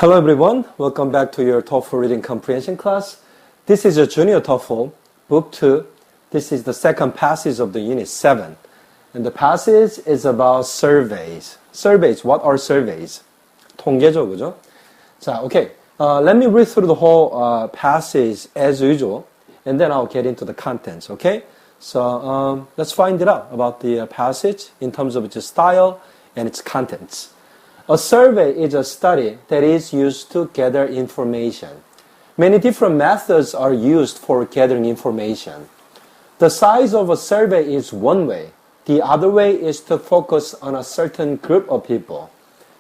Hello everyone, welcome back to your TOEFL reading comprehension class. This is your junior TOEFL, book 2. This is the second passage of the unit 7. And the passage is about surveys. Surveys, what are surveys? 통계죠, 그죠? 자, okay. Let me read through the whole passage as usual, and then I'll get into the contents, okay? So let's find it out about the passage in terms of its style and its contents. A survey is a study that is used to gather information. Many different methods are used for gathering information. The size of a survey is one way. The other way is to focus on a certain group of people.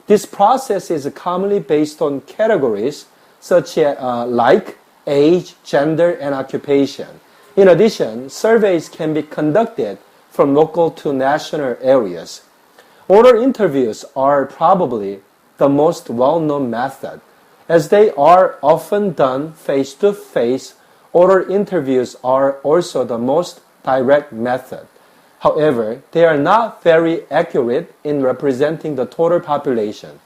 This process is commonly based on categories such as like age, gender, and occupation. In addition, surveys can be conducted from local to national areas. Oral interviews are probably the most well-known method. As they are often done face-to-face, oral interviews are also the most direct method. However, they are not very accurate in representing the total population.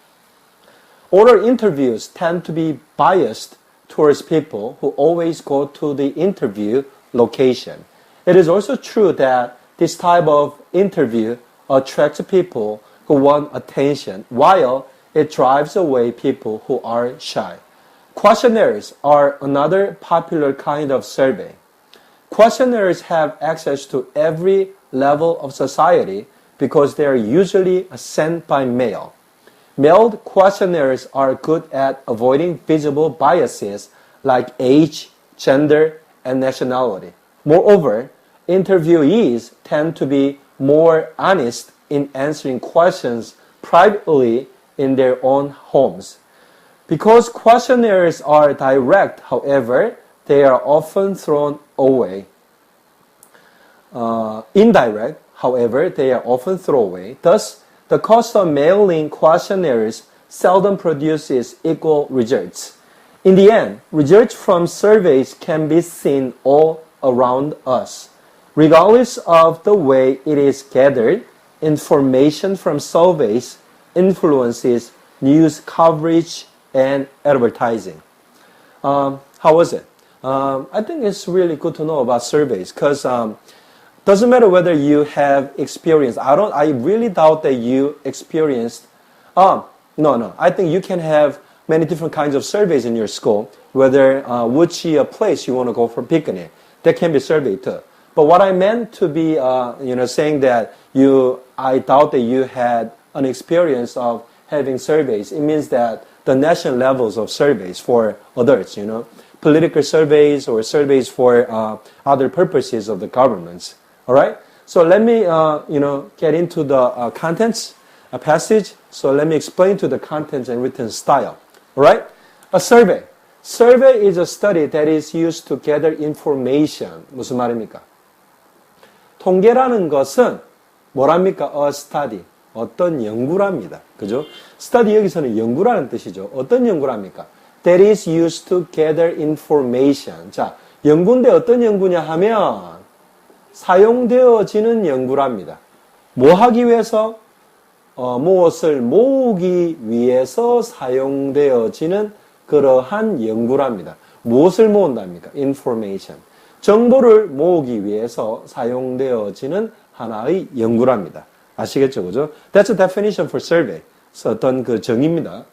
Oral interviews tend to be biased towards people who always go to the interview location. It is also true that this type of interview attracts people who want attention, while it drives away people who are shy. Questionnaires are another popular kind of survey. Questionnaires have access to every level of society because they are usually sent by mail. Mailed questionnaires are good at avoiding visible biases like age, gender, and nationality. Moreover, interviewees tend to be more honest in answering questions privately in their own homes. Because questionnaires are direct, however, they are often thrown away. Indirect, however, they are often thrown away. Thus, the cost of mailing questionnaires seldom produces equal results. In the end, results from surveys can be seen all around us. Regardless of the way it is gathered, information from surveys influences news coverage and advertising. How was it? I think it's really good to know about surveys because doesn't matter whether you have experience. I really doubt that you experienced. No. I think you can have many different kinds of surveys in your school. Whether which place you want to go for picnic, that can be surveyed too. But what I meant to be, saying that I doubt that you had an experience of having surveys. It means that the national levels of surveys for adults, political surveys or surveys for other purposes of the governments. All right. So let me, get into the contents, a passage. So let me explain to the contents and written style. All right. A survey. Survey is a study that is used to gather information. 무슨 말입니까? 통계라는 것은 뭐랍니까? A study. 어떤 연구랍니다. 그죠? study 여기서는 연구라는 뜻이죠. 어떤 연구랍니까? That is used to gather information. 자, 연구인데 어떤 연구냐 하면 사용되어지는 연구랍니다. 뭐 하기 위해서? 무엇을 모으기 위해서 사용되어지는 그러한 연구랍니다. 무엇을 모은답니까? Information. 정보를 모으기 위해서 사용되어지는 하나의 연구랍니다. 아시겠죠? 그죠? That's a definition for survey. 어떤 그 정의입니다.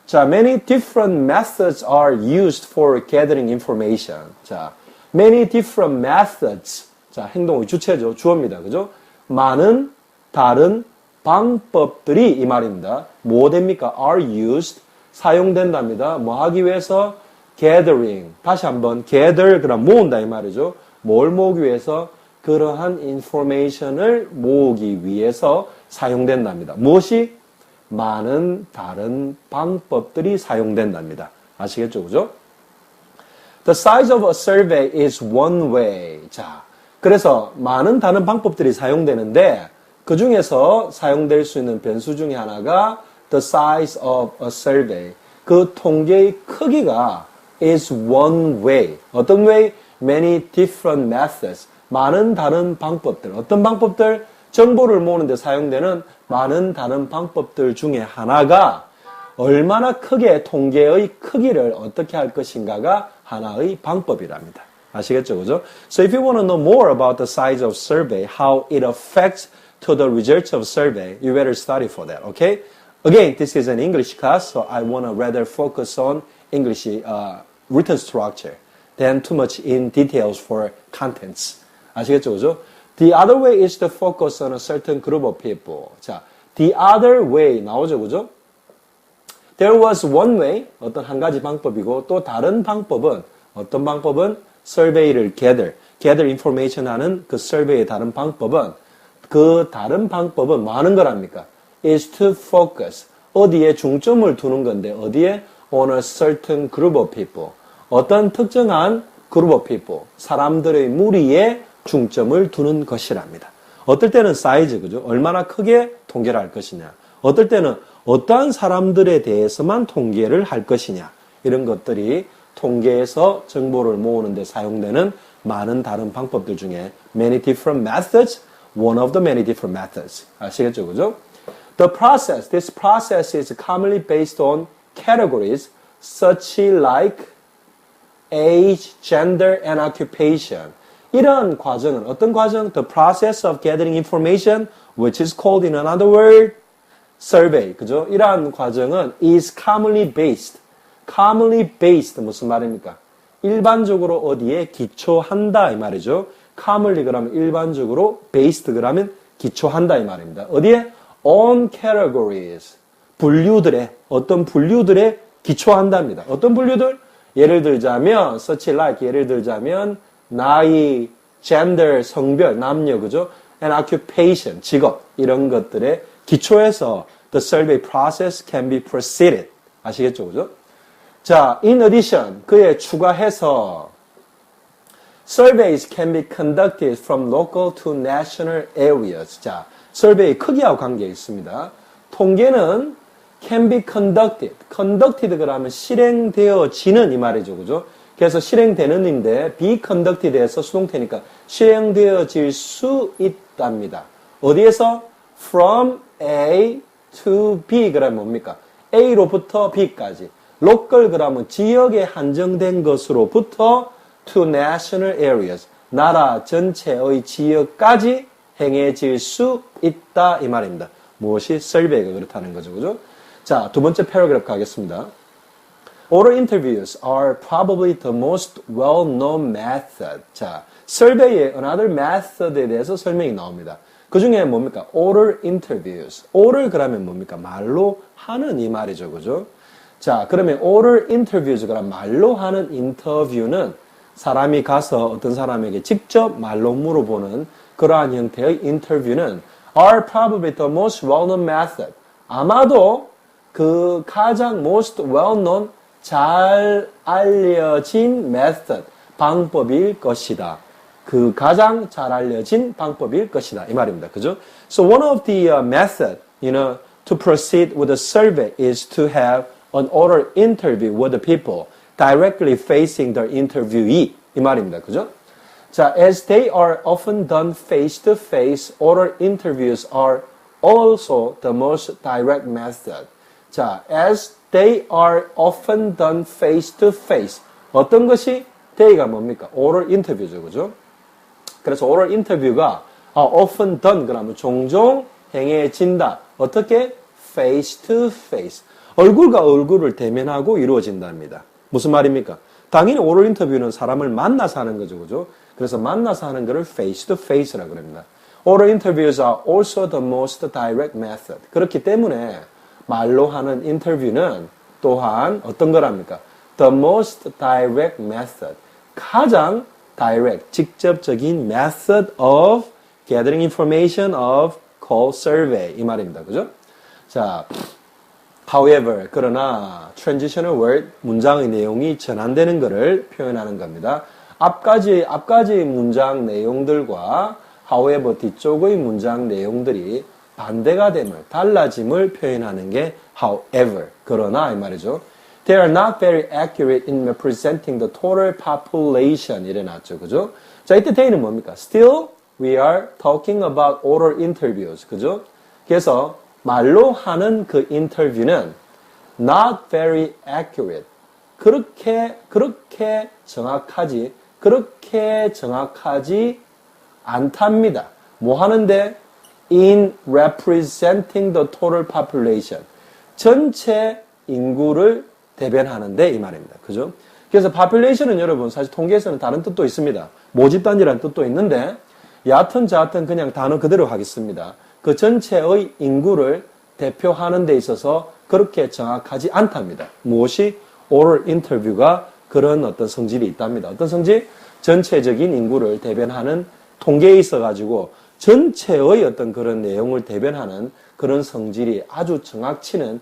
자, many different methods are used for gathering information. 자, many different methods. 자, 행동의 주체죠. 주어입니다. 그죠? 많은 다른 방법들이 이 말입니다. 뭐 됩니까? are used. 사용된답니다. 뭐 하기 위해서? gathering. 다시 한번 gather 그럼 모은다 이 말이죠. 뭘 모으기 위해서? 그러한 information을 모으기 위해서 사용된답니다. 무엇이? 많은 다른 방법들이 사용된답니다. 아시겠죠? 그죠? The size of a survey is one way. 자, 그래서 많은 다른 방법들이 사용되는데 그 중에서 사용될 수 있는 변수 중에 하나가 the size of a survey. 그 통계의 크기가 is one way. 어떤 way? Many different methods. 많은 다른 방법들. 어떤 방법들? 정보를 모으는 데 사용되는 많은 다른 방법들 중에 하나가 얼마나 크게 통계의 크기를 어떻게 할 것인가가 하나의 방법이랍니다. 아시겠죠? 그죠? So if you want to know more about the size of survey, how it affects to the results of survey, you better study for that, okay? Again, this is an English class, so I want to rather focus on English written structure than too much in details for contents. 아시겠죠? 그죠? The other way is to focus on a certain group of people. 자, the other way 나오죠? 그죠? There was one way, 어떤 한 가지 방법이고 또 다른 방법은 어떤 방법은 survey를 gather information 하는 그 survey의 다른 방법은 그 다른 방법은 뭐 하는 거랍니까? is to focus. 어디에 중점을 두는 건데 어디에? on a certain group of people. 어떤 특정한 group of people. 사람들의 무리에 중점을 두는 것이랍니다. 어떨 때는 사이즈, 그죠? 얼마나 크게 통계를 할 것이냐. 어떨 때는 어떠한 사람들에 대해서만 통계를 할 것이냐. 이런 것들이 통계에서 정보를 모으는 데 사용되는 많은 다른 방법들 중에 many different methods, one of the many different methods. 아시겠죠? 그죠? This process is commonly based on categories such like age, gender, and occupation. 이런 과정은 어떤 과정? The process of gathering information, which is called in another word, survey. 그죠? 이러한 과정은 is commonly based. commonly based 무슨 말입니까? 일반적으로 어디에 기초한다 이 말이죠. commonly 그러면 일반적으로 based 그러면 기초한다 이 말입니다. 어디에? on categories. 분류들의 어떤 분류들에 기초한답니다. 어떤 분류들? 예를 들자면 such like 예를 들자면 나이, gender, 성별, 남녀 그죠? and occupation, 직업 이런 것들에 기초해서 the survey process can be proceeded. 아시겠죠? 그죠? 자, in addition, 그에 추가해서 surveys can be conducted from local to national areas. 자, survey 크기하고 관계 있습니다. 통계는 can be conducted. conducted 그러면 실행되어지는 이 말이죠. 그죠? 그래서 실행되는인데 be conducted에서 수동태니까 실행되어질 수 있답니다. 어디에서? from A to B 그러면 뭡니까? A로부터 B까지. local 그러면 지역에 한정된 것으로부터 to national areas. 나라 전체의 지역까지 행해질 수 있다 이 말입니다. 무엇이? survey가 그렇다는 거죠. 그죠? 자, 두 번째 패러그래프 가겠습니다. Oral interviews are probably the most well-known method. 자, survey의 another method에 대해서 설명이 나옵니다. 그 중에 뭡니까? oral interviews. oral 그러면 뭡니까? 말로 하는 이 말이죠. 그죠? 자, 그러면 oral interviews 그러면 말로 하는 인터뷰는 사람이 가서 어떤 사람에게 직접 말로 물어보는 그러한 형태의 인터뷰는 are probably the most well-known method. 아마도 그 가장 most well-known 잘 알려진 method, 방법일 것이다. 그 가장 잘 알려진 방법일 것이다. 이 말입니다. 그죠? So one of the method, to proceed with a survey is to have an oral interview with the people directly facing the interviewee. 이 말입니다. 그죠? 자, as they are often done face-to-face, oral interviews are also the most direct method. 자, as they are often done face-to-face. 어떤 것이? they가 뭡니까? oral interview죠. 그죠? 그래서 oral interview가 often done 그러면 종종 행해진다. 어떻게? face-to-face. 얼굴과 얼굴을 대면하고 이루어진답니다. 무슨 말입니까? 당연히 oral interview는 사람을 만나서 하는 거죠. 그죠? 그래서 만나서 하는 것을 face-to-face라고 합니다. Oral interviews are also the most direct method. 그렇기 때문에 말로 하는 인터뷰는 또한 어떤 거랍니까? The most direct method. 가장 direct, 직접적인 method of gathering information of call survey. 이 말입니다. 그죠? 자, however, 그러나 transitional word, 문장의 내용이 전환되는 것을 표현하는 겁니다. 앞까지 문장 내용들과 however 뒤쪽의 문장 내용들이 반대가 됨을, 달라짐을 표현하는 게 however, 그러나 이 말이죠. They are not very accurate in representing the total population 이래 놨죠. 그죠? 자, 이때 they는 뭡니까? Still, we are talking about oral interviews. 그죠? 그래서 말로 하는 그 인터뷰는 not very accurate. 그렇게 정확하지 않답니다. 뭐 하는데? In representing the total population. 전체 인구를 대변하는데 이 말입니다. 그죠? 그래서 population은 여러분 사실 통계에서는 다른 뜻도 있습니다. 모집단이라는 뜻도 있는데 여하튼 저하튼 그냥 단어 그대로 하겠습니다. 그 전체의 인구를 대표하는 데 있어서 그렇게 정확하지 않답니다. 무엇이? oral interview가 그런 어떤 성질이 있답니다. 어떤 성질? 전체적인 인구를 대변하는 통계에 있어가지고 전체의 어떤 그런 내용을 대변하는 그런 성질이 아주 정확하지는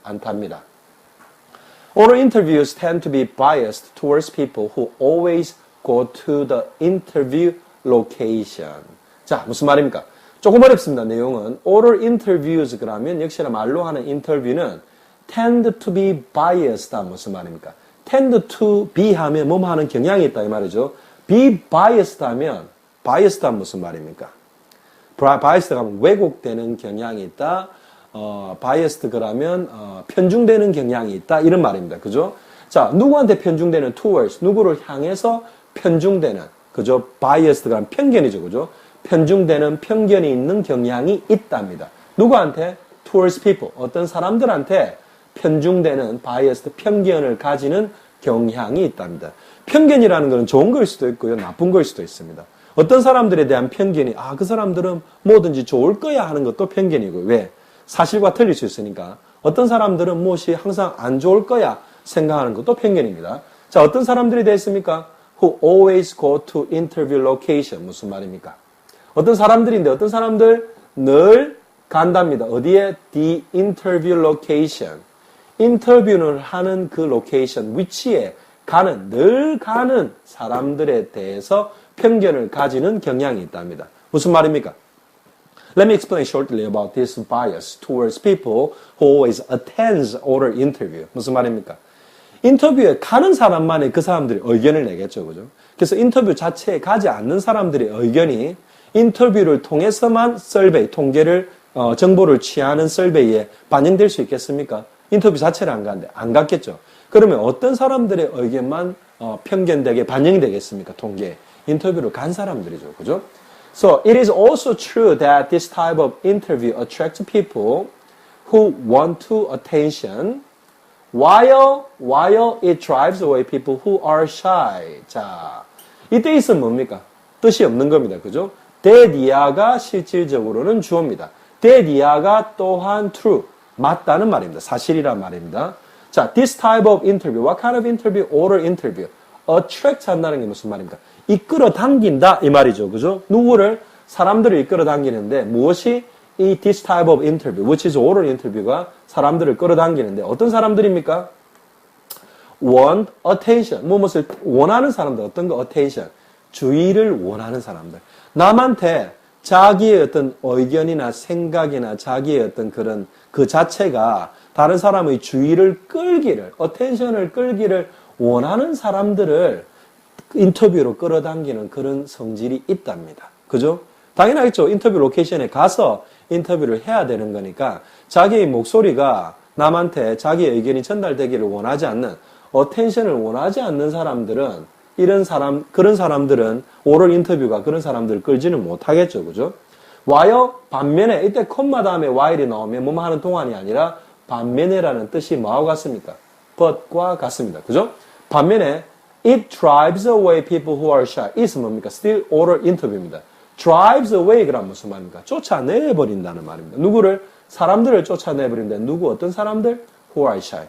않답니다. Oral interviews tend to be biased towards people who always go to the interview location. 자, 무슨 말입니까? 조금 어렵습니다. 내용은 oral interviews 그러면 역시나 말로 하는 인터뷰는 tend to be biased 무슨 말입니까? tend to be 하면 뭐뭐 하는 경향이 있다 이 말이죠. be biased 하면 무슨 말입니까? biased 하면 왜곡되는 경향이 있다. biased 그러면 편중되는 경향이 있다 이런 말입니다. 그죠? 자, 누구한테 편중되는 towards 누구를 향해서 편중되는 그죠? biased 그러면 편견이죠. 그죠? 편중되는 편견이 있는 경향이 있답니다. 누구한테? towards people 어떤 사람들한테 편중되는 biased 편견을 가지는 경향이 있답니다. 편견이라는 것은 좋은 걸 수도 있고요. 나쁜 걸 수도 있습니다. 어떤 사람들에 대한 편견이 그 사람들은 뭐든지 좋을 거야 하는 것도 편견이고 왜? 사실과 틀릴 수 있으니까 어떤 사람들은 무엇이 항상 안 좋을 거야 생각하는 것도 편견입니다. 자, 어떤 사람들이 됐습니까? Who always go to interview location 무슨 말입니까? 어떤 사람들인데 어떤 사람들 늘 간답니다. 어디에? The interview location. 인터뷰를 하는 그 로케이션, 위치에 늘 가는 사람들에 대해서 편견을 가지는 경향이 있답니다. 무슨 말입니까? Let me explain shortly about this bias towards people who always attends oral interview. 무슨 말입니까? 인터뷰에 가는 사람만이 그 사람들이 의견을 내겠죠. 그죠? 그래서 인터뷰 자체에 가지 않는 사람들의 의견이 인터뷰를 통해서만 설베이, 통계를, 정보를 취하는 설베이에 반영될 수 있겠습니까? 인터뷰 자체를 안 가는데 안 갔겠죠. 그러면 어떤 사람들의 의견만 편견되게 반영이 되겠습니까? 통계에. 인터뷰를 간 사람들이죠. 그죠? So it is also true that this type of interview attracts people who want to attention while it drives away people who are shy. 자, 이때 있으면 뭡니까? 뜻이 없는 겁니다. 그죠? that 이하가 실질적으로는 주어입니다. that 이하가 또한 true. 맞다는 말입니다. 사실이란 말입니다. 자, this type of interview. What kind of interview? Oral interview. attract 한다는 게 무슨 말입니까? 이끌어 당긴다 이 말이죠. 그죠? 누구를? 사람들을 이끌어 당기는데 무엇이 이 this type of interview, which is oral interview가 사람들을 끌어당기는데 어떤 사람들입니까? want attention. 무엇을 원하는 사람들. 어떤 거? attention. 주의를 원하는 사람들. 남한테 자기의 어떤 의견이나 생각이나 자기의 어떤 그런 그 자체가 다른 사람의 주의를 끌기를, attention을 끌기를 원하는 사람들을 인터뷰로 끌어당기는 그런 성질이 있답니다. 그죠? 당연하겠죠. 인터뷰 로케이션에 가서 인터뷰를 해야 되는 거니까 자기의 목소리가 남한테 자기의 의견이 전달되기를 원하지 않는, attention을 원하지 않는 사람들은 그런 사람들은 오럴 인터뷰가 그런 사람들을 끌지는 못하겠죠. 그죠? while 반면에 이때 콤마 다음에 while이 나오면 뭐뭐 하는 동안이 아니라 반면에라는 뜻이 뭐하고 같습니까? but과 같습니다. 그죠? 반면에 it drives away people who are shy. it은 뭡니까? still oral interview입니다. drives away 그럼 무슨 말입니까? 쫓아내버린다는 말입니다. 누구를? 사람들을 쫓아내버린다. 누구? 어떤 사람들? who are shy.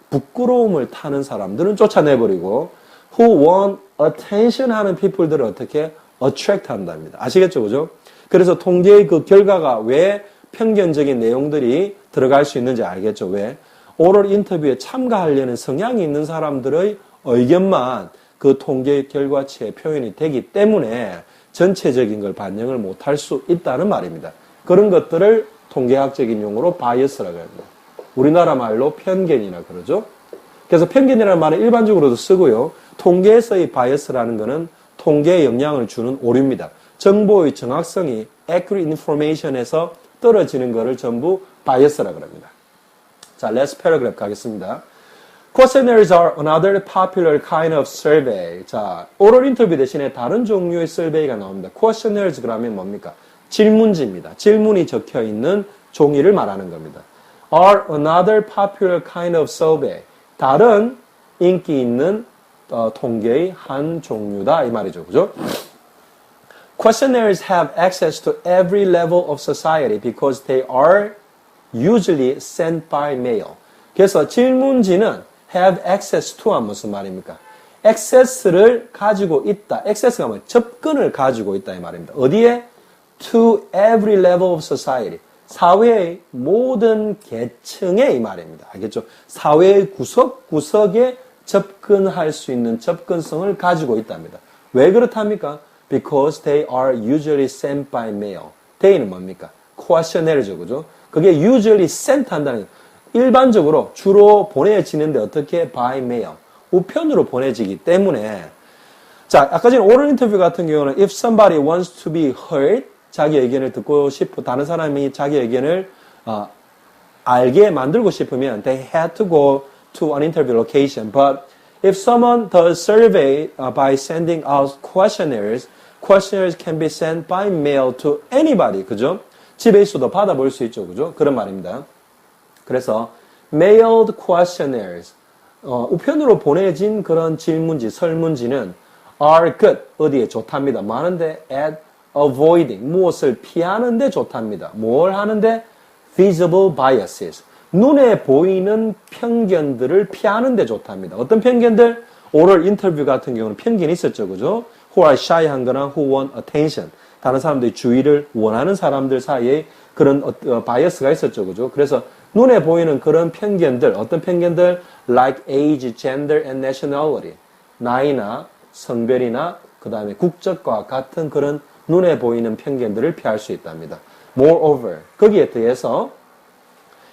부끄러움을 타는 사람들은 쫓아내버리고 who want attention 하는 people들을 어떻게? attract 한답니다. 아시겠죠? 그죠? 그래서 통계의 그 결과가 왜 편견적인 내용들이 들어갈 수 있는지 알겠죠? 왜? 오럴 인터뷰에 참가하려는 성향이 있는 사람들의 의견만 그 통계 결과치에 표현이 되기 때문에 전체적인 걸 반영을 못할 수 있다는 말입니다. 그런 것들을 통계학적인 용어로 바이어스라고 합니다. 우리나라 말로 편견이라 그러죠. 그래서 편견이라는 말은 일반적으로도 쓰고요. 통계에서의 바이어스라는 것은 통계에 영향을 주는 오류입니다. 정보의 정확성이 accurate information에서 떨어지는 것을 전부 바이어스라고 합니다. 자, last paragraph 가겠습니다. Questionnaires are another popular kind of survey. 자, 오럴 인터뷰 대신에 다른 종류의 survey가 나옵니다. Questionnaires 그러면 뭡니까? 질문지입니다. 질문이 적혀 있는 종이를 말하는 겁니다. Are another popular kind of survey. 다른 인기 있는 통계의 한 종류다 이 말이죠. 그죠? Questionnaires have access to every level of society because they are usually sent by mail. 그래서 질문지는 have access to가 무슨 말입니까? access를 가지고 있다. access가 뭐예요? 접근을 가지고 있다 이 말입니다. 어디에? to every level of society. 사회의 모든 계층에 이 말입니다. 알겠죠? 사회의 구석구석에 접근할 수 있는 접근성을 가지고 있답니다. 왜 그렇답니까? Because they are usually sent by mail. they는 뭡니까? questionaire죠. 그죠? 그게 usually sent 한다는 일반적으로 주로 보내지는데 어떻게? by mail. 우편으로 보내지기 때문에 자, 아까 전에 오럴 인터뷰 같은 경우는 if somebody wants to be heard 자기 의견을 듣고 싶고 다른 사람이 자기 의견을 알게 만들고 싶으면 they had to go to an interview location. But if someone does survey by sending out questionnaires, questionnaires can be sent by mail to anybody. 그죠? 집에 있어도 받아볼 수 있죠. 그죠? 그런 말입니다. 그래서 mailed questionnaires 우편으로 보내진 그런 질문지, 설문지는 are good. 어디에 좋답니다. 많은데 at avoiding 무엇을 피하는데 좋답니다. 뭘 하는데? visible biases. 눈에 보이는 편견들을 피하는데 좋답니다. 어떤 편견들? 오럴 인터뷰 같은 경우는 편견이 있었죠. 그죠? who are shy한 거나 who want attention. 다른 사람들이 주의를 원하는 사람들 사이에 그런 바이어스가 있었죠. 그죠? 그래서 눈에 보이는 그런 편견들, 어떤 편견들? like age, gender, and nationality. 나이나 성별이나 그 다음에 국적과 같은 그런 눈에 보이는 편견들을 피할 수 있답니다. Moreover, 거기에 대해서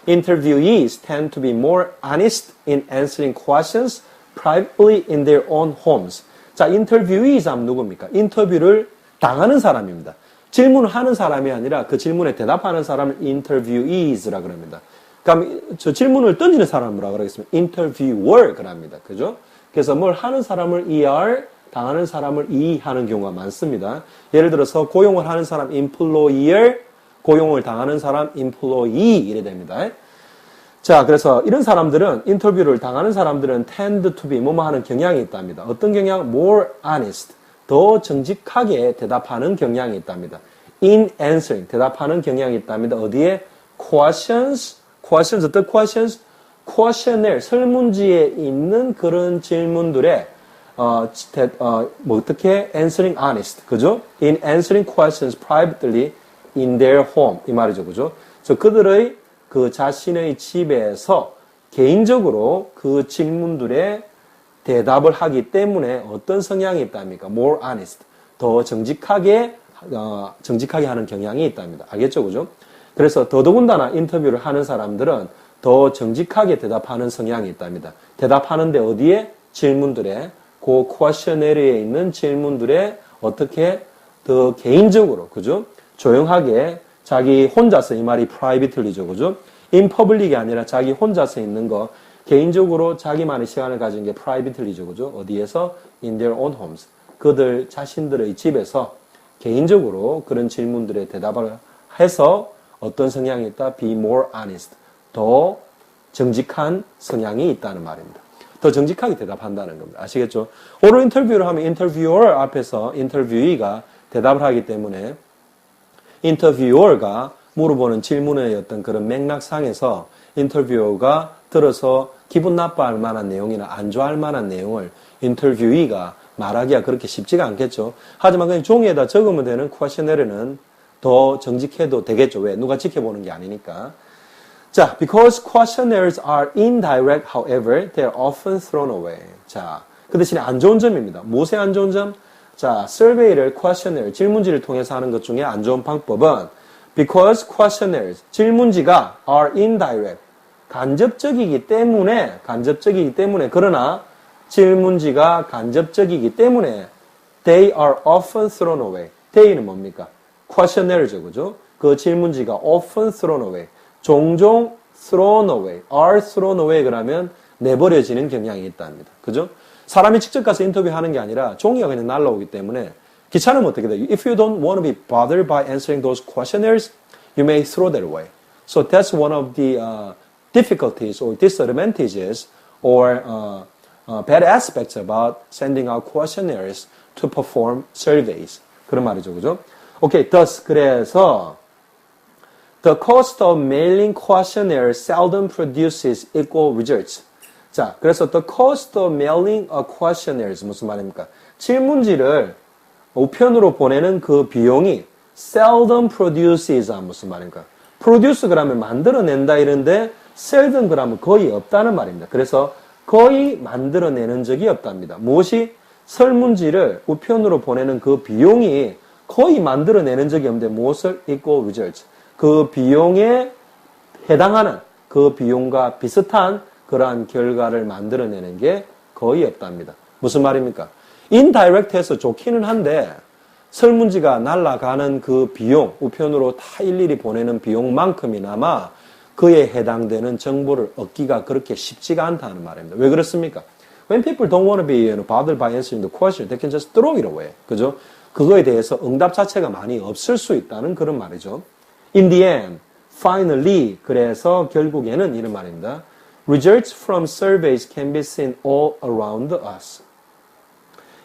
interviewees tend to be more honest in answering questions privately in their own homes. 자, interviewees 하면 누굽니까? 인터뷰를 당하는 사람입니다. 질문을 하는 사람이 아니라 그 질문에 대답하는 사람을 interviewees라 그럽니다. 그럼 저 질문을 던지는 사람을 뭐라 그러겠습니까? interviewer 그럽니다. 그죠? 그래서 뭘 하는 사람을 ER, 당하는 사람을 E 하는 경우가 많습니다. 예를 들어서 고용을 하는 사람 employer, 고용을 당하는 사람 employee 이래 됩니다. 자, 그래서 이런 사람들은 인터뷰를 당하는 사람들은 tend to be 뭐뭐 하는 경향이 있답니다. 어떤 경향? more honest, 더 정직하게 대답하는 경향이 있답니다. in answering, 대답하는 경향이 있답니다. 어디에? questions, 어떤 questions? questionnaire, 설문지에 있는 그런 질문들에 어떻게? answering honest, 그죠? in answering questions privately in their home, 이 말이죠, 그죠? 그래서 그들의 그 자신의 집에서 개인적으로 그 질문들에 대답을 하기 때문에 어떤 성향이 있답니까? more honest, 더 정직하게 하는 경향이 있답니다. 알겠죠, 그죠? 그래서 더더군다나 인터뷰를 하는 사람들은 더 정직하게 대답하는 성향이 있답니다. 대답하는데 어디에? 질문들에, 그 questionnaire 있는 질문들에 어떻게 더 개인적으로, 그죠? 조용하게 자기 혼자서, 이 말이 privately죠, 그죠? in public이 아니라 자기 혼자서 있는 거, 개인적으로 자기만의 시간을 가진 게 privately죠, 그죠? 어디에서? in their own homes. 그들 자신들의 집에서 개인적으로 그런 질문들에 대답을 해서 어떤 성향이 있다? be more honest. 더 정직한 성향이 있다는 말입니다. 더 정직하게 대답한다는 겁니다. 아시겠죠? 오ral 인터뷰를 하면 interviewer 앞에서 interviewee가 대답을 하기 때문에 interviewer가 물어보는 질문의 어떤 그런 맥락상에서 인터뷰어가 들어서 기분 나빠할 만한 내용이나 안 좋아할 만한 내용을 인터뷰이가 말하기가 그렇게 쉽지가 않겠죠. 하지만 그냥 종이에다 적으면 되는 questionnaires 더 정직해도 되겠죠. 왜? 누가 지켜보는 게 아니니까. 자, because questionnaires are indirect, however, they are often thrown away. 자, 그 대신에 안 좋은 점입니다. 무엇의 안 좋은 점? 자, survey를 questionnaire, 질문지를 통해서 하는 것 중에 안 좋은 방법은 because questionnaires, 질문지가 are indirect, 간접적이기 때문에, 그러나 질문지가 간접적이기 때문에 they are often thrown away. they는 뭡니까? questionnaires, 그죠? 그 질문지가 often thrown away. 종종 thrown away. are thrown away 그러면 내버려지는 경향이 있답니다. 그죠? 사람이 직접 가서 인터뷰하는 게 아니라 종이가 그냥 날라오기 때문에 귀찮으면 어떻게 돼요? If you don't want to be bothered by answering those questionnaires, you may throw that away. So that's one of the difficulties or disadvantages or bad aspects about sending out questionnaires to perform surveys. 그런 말이죠, 그죠? Okay, thus 그래서 the cost of mailing questionnaires seldom produces equal results. 자, 그래서 the cost of mailing a questionnaires 무슨 말입니까? 질문지를 우편으로 보내는 그 비용이 seldom produces 무슨 말입니까? produce 그러면 만들어낸다 이런데 seldom 그러면 거의 없다는 말입니다. 그래서 거의 만들어내는 적이 없답니다. 무엇이? 설문지를 우편으로 보내는 그 비용이 거의 만들어내는 적이 없는데 무엇을? equal results. 그 비용에 해당하는 그 비용과 비슷한 그러한 결과를 만들어내는 게 거의 없답니다. 무슨 말입니까? 인다이렉트해서 좋기는 한데 설문지가 날아가는 그 비용, 우편으로 다 일일이 보내는 비용만큼이나마 그에 해당되는 정보를 얻기가 그렇게 쉽지가 않다는 말입니다. 왜 그렇습니까? When people don't want to be bothered by answering the question, they can just throw it away. 그죠? 그거에 대해서 응답 자체가 많이 없을 수 있다는 그런 말이죠. In the end, finally, 그래서 결국에는 이런 말입니다. Results from surveys can be seen all around us.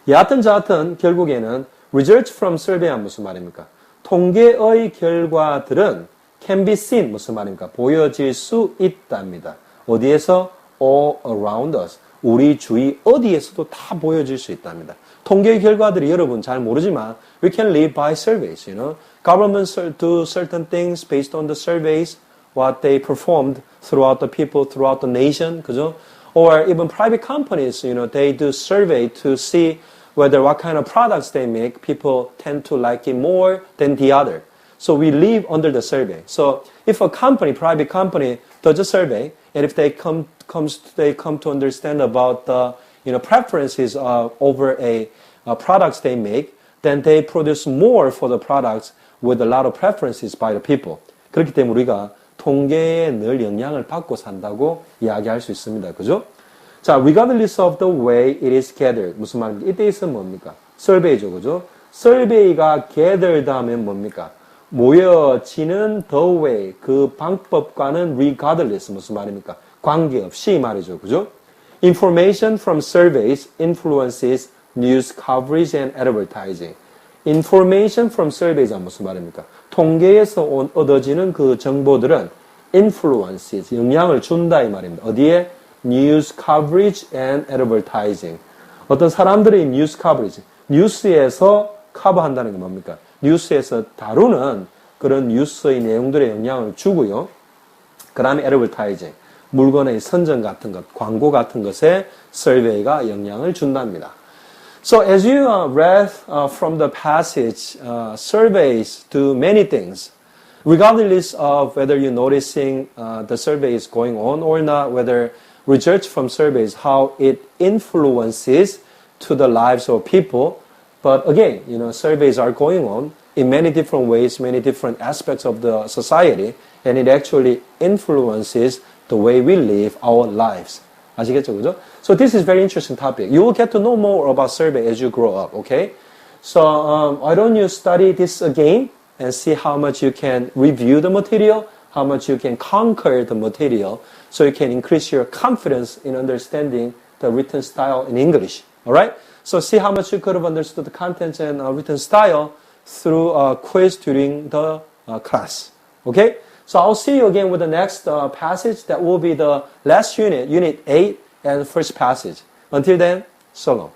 여하튼 저하튼 결국에는 results from survey는 무슨 말입니까? 통계의 결과들은 can be seen 무슨 말입니까? 보여질 수 있답니다. 어디에서? all around us. 우리 주위 어디에서도 다 보여질 수 있답니다. 통계의 결과들이 여러분 잘 모르지만 we can live by surveys, you know. Governments do certain things based on the surveys, what they performed throughout the people, throughout the nation, 그죠? Or even private companies, you know, they do survey to see whether what kind of products they make, people tend to like it more than the other. So we live under the survey. So if a company, private company, does a survey, and if they come to understand about the preferences over products they make, then they produce more for the products with a lot of preferences by the people. 그렇기 때문에 우리가 통계에 늘 영향을 받고 산다고 이야기할 수 있습니다. 그죠? 자, regardless of the way it is gathered. 무슨 말입니까? 이때 있으면 뭡니까? survey죠. 그죠? survey가 gathered 하면 뭡니까? 모여지는 the way, 그 방법과는 regardless. 무슨 말입니까? 관계없이 말이죠. 그죠? Information from surveys influences news coverage and advertising. Information from surveys가 무슨 말입니까? 통계에서 얻어지는 그 정보들은 influences, 영향을 준다 이 말입니다. 어디에? news coverage and advertising. 어떤 사람들의 news coverage, 뉴스에서 커버한다는 게 뭡니까? 뉴스에서 다루는 그런 뉴스의 내용들의 영향을 주고요. 그 다음에 advertising, 물건의 선전 같은 것, 광고 같은 것에 survey가 영향을 준답니다. So as you read from the passage, surveys do many things. Regardless of whether you're noticing the survey is going on or not, whether research from surveys, how it influences to the lives of people. But again, surveys are going on in many different ways, many different aspects of the society, and it actually influences the way we live our lives. 아시겠죠, 그죠? So this is very interesting topic. You will get to know more about survey as you grow up, okay? So why don't you study this again and see how much you can review the material, how much you can conquer the material, so you can increase your confidence in understanding the written style in English, all right? So see how much you could have understood the contents and written style through a quiz during the class, okay? So I'll see you again with the next passage. That will be the last unit, Unit 8 and first passage. Until then, so long.